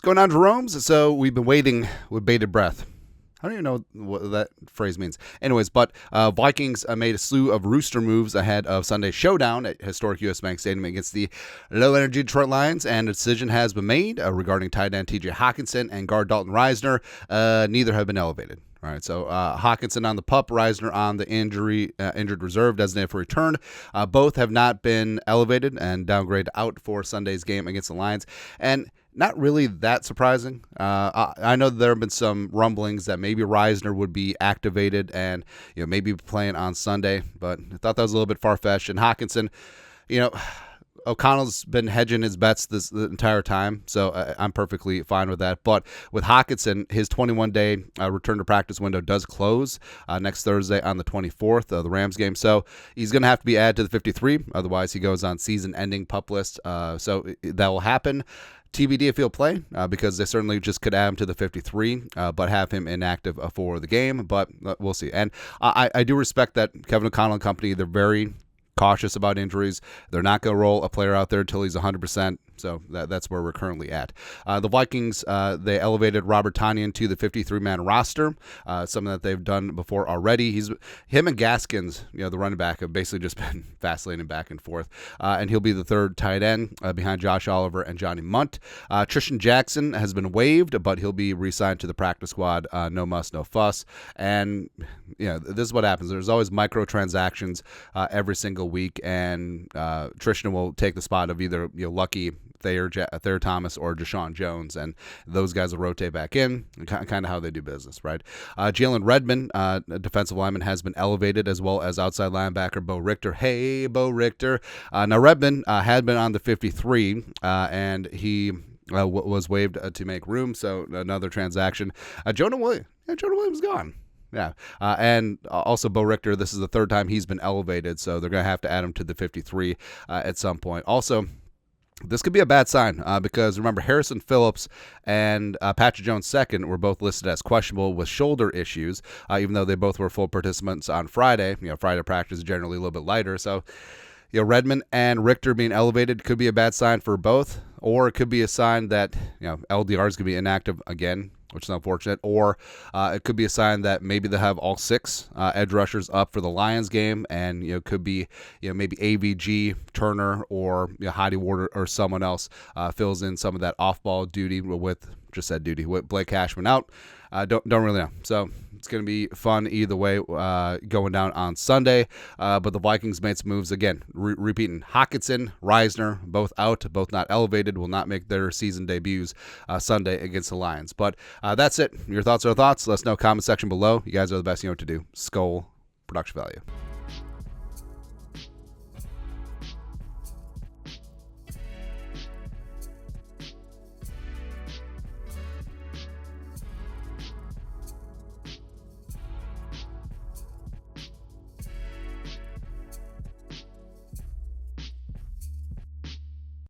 going on, Jerome's? So we've been waiting with bated breath. I don't even know what that phrase means. Anyways, but Vikings made a slew of rooster moves ahead of Sunday's showdown at historic U.S. Bank Stadium against the low-energy Detroit Lions, and a decision has been made regarding tight end T.J. Hockenson and guard Dalton Risner. Neither have been elevated. All right, so Hockenson on the PUP, Risner on the injured reserve designated for return. Both have not been elevated and downgraded out for Sunday's game against the Lions. And not really that surprising. I know there have been some rumblings that maybe Risner would be activated and maybe playing on Sunday, but I thought that was a little bit far-fetched. And Hockenson, O'Connell's been hedging his bets the entire time, so I'm perfectly fine with that. But with Hockenson, his 21-day return to practice window does close next Thursday on the 24th of the Rams game. So he's going to have to be added to the 53. Otherwise, he goes on season-ending PUP list. So that will happen. TBD if he'll play, because they certainly just could add him to the 53, but have him inactive for the game. But we'll see. And I do respect that Kevin O'Connell and company, they're very cautious about injuries. They're not going to roll a player out there until he's 100%. So that's where we're currently at. The Vikings, they elevated Robert Tonyan to the 53-man roster, something that they've done before already. Him and Gaskins, the running back, have basically just been vacillating back and forth. And he'll be the third tight end behind Josh Oliver and Johnny Munt. Tristan Jackson has been waived, but he'll be re-signed to the practice squad. No muss, no fuss. And this is what happens. There's always microtransactions every single week, and Tristan will take the spot of either Lucky Thayer Thomas or Deshaun Jones, and those guys will rotate back in, kind of how they do business, right? Jalen Redmond, a defensive lineman, has been elevated, as well as outside linebacker Bo Richter. Hey, Bo Richter. Now, Redmond had been on the 53, and he was waived to make room, so another transaction. Jonah Williams is gone. Yeah, and also Bo Richter, this is the third time he's been elevated, so they're going to have to add him to the 53 at some point. Also, this could be a bad sign because, remember, Harrison Phillips and Patrick Jones II were both listed as questionable with shoulder issues, even though they both were full participants on Friday. Friday practice is generally a little bit lighter. So, Redmond and Richter being elevated could be a bad sign for both, or it could be a sign that, LDR is going to be inactive again, which is unfortunate, or it could be a sign that maybe they'll have all six edge rushers up for the Lions game, and could be maybe AVG, Turner, or Hottie Ward or someone else fills in some of that off-ball duty with Blake Cashman out. Don't really know. So it's going to be fun either way going down on Sunday. But the Vikings made some moves again. Repeating, Hockenson, Risner, both out, both not elevated, will not make their season debuts Sunday against the Lions. But that's it. Your thoughts are thoughts. Let us know. Comment section below. You guys are the best. You know what to do. Skull production value.